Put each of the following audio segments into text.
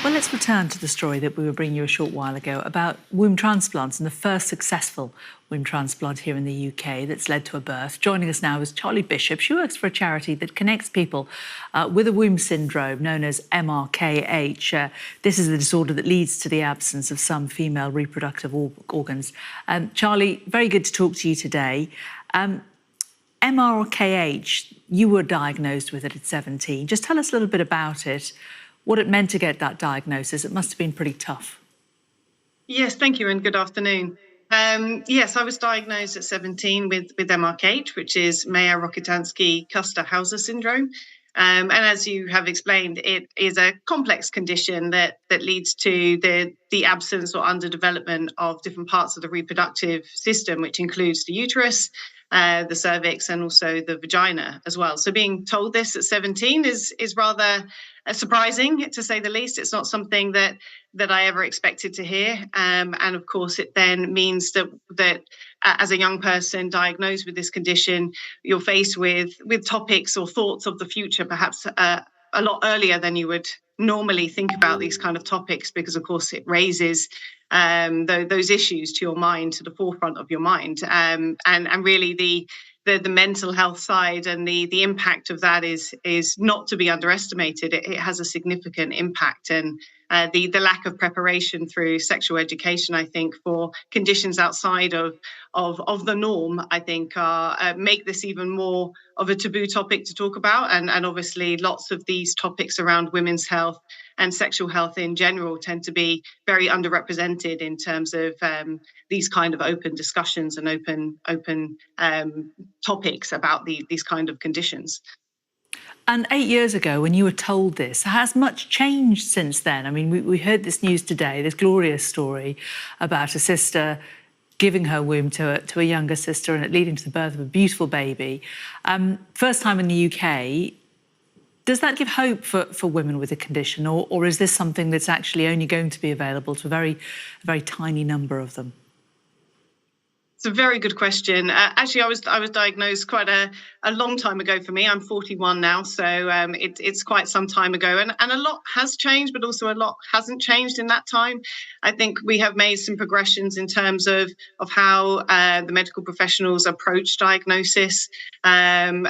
Well, let's return to the story that we were bringing you a short while ago about womb transplants and the first successful womb transplant here in the UK that's led to a birth. Joining us now is Charlie Bishop. She works for a charity that connects people with a womb syndrome known as MRKH. This is the disorder that leads to the absence of some female reproductive organs. Charlie, very good to talk to you today. MRKH, you were diagnosed with it at 17. Just tell us a little bit about it, what it meant to get that diagnosis. It must have been pretty tough. Yes, thank you, and good afternoon. Yes, I was diagnosed at 17 with MRKH, which is Mayer-Rokitansky-Kuster-Hauser syndrome. And as you have explained, it is a complex condition that leads to the absence or underdevelopment of different parts of the reproductive system, which includes the uterus, the cervix, and also the vagina as well. So being told this at 17 is rather surprising, to say the least. It's not something that I ever expected to hear. And of course, it then means that as a young person diagnosed with this condition, you're faced with topics or thoughts of the future, perhaps a lot earlier than you would normally think about these kind of topics, because of course it raises those issues to your mind, to the forefront of your mind, and really the mental health side and the impact of that is not to be underestimated. It has a significant impact, and the lack of preparation through sexual education, I think, for conditions outside of the norm, I think, make this even more of a taboo topic to talk about. And obviously lots of these topics around women's health and sexual health in general tend to be very underrepresented in terms of these kind of open discussions and open topics about these kind of conditions. And 8 years ago, when you were told this, has much changed since then? I mean, we heard this news today, this glorious story about a sister giving her womb to a younger sister and it leading to the birth of a beautiful baby. First time in the UK. Does that give hope for women with a condition, or is this something that's actually only going to be available to a very tiny number of them? It's a very good question. Actually, I was diagnosed quite a long time ago for me. I'm 41 now, so it's quite some time ago. And a lot has changed, but also a lot hasn't changed in that time. I think we have made some progressions in terms of how the medical professionals approach diagnosis and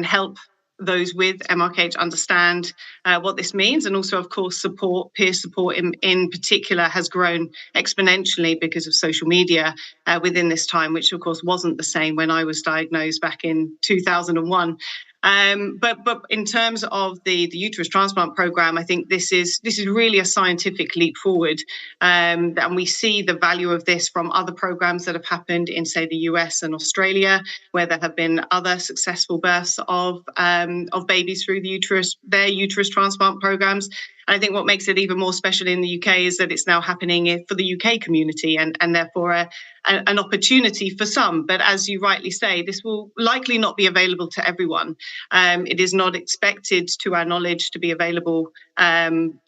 help those with MRKH understand what this means, and also, of course, peer support in particular has grown exponentially because of social media within this time, which of course wasn't the same when I was diagnosed back in 2001. But in terms of the uterus transplant program, I think this is really a scientific leap forward, and we see the value of this from other programs that have happened in, say, the US and Australia, where there have been other successful births of babies through their uterus transplant programs. And I think what makes it even more special in the UK is that it's now happening for the UK community, and therefore an opportunity for some. But as you rightly say, this will likely not be available to everyone. It is not expected, to our knowledge, to be available kind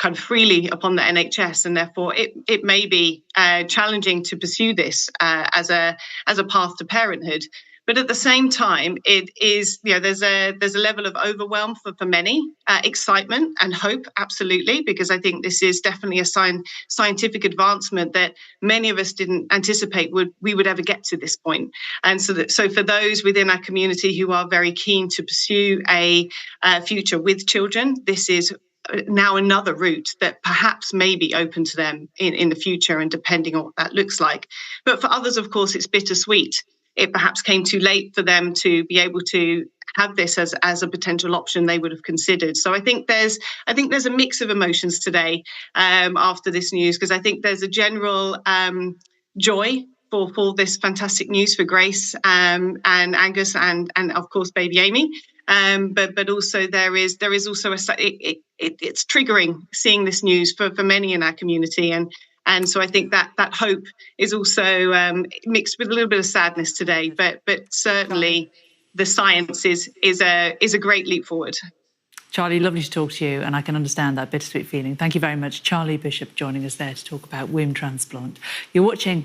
of freely upon the NHS, and therefore it may be challenging to pursue this as a path to parenthood. But at the same time, it is, there's a level of overwhelm for many, excitement and hope, absolutely, because I think this is definitely a scientific advancement that many of us didn't anticipate we would ever get to this point. And so for those within our community who are very keen to pursue a future with children, this is now another route that perhaps may be open to them in the future, and depending on what that looks like. But for others, of course, it's bittersweet. It perhaps came too late for them to be able to have this as a potential option they would have considered. So I think there's a mix of emotions today after this news, because I think there's a general joy for this fantastic news for Grace and Angus and of course baby Amy. But also there is also it's triggering seeing this news for many in our community, and so I think that hope is also mixed with a little bit of sadness today. But certainly the science is a great leap forward. Charlie, lovely to talk to you, and I can understand that bittersweet feeling. Thank you very much. Charlie Bishop joining us there to talk about womb transplant. You're watching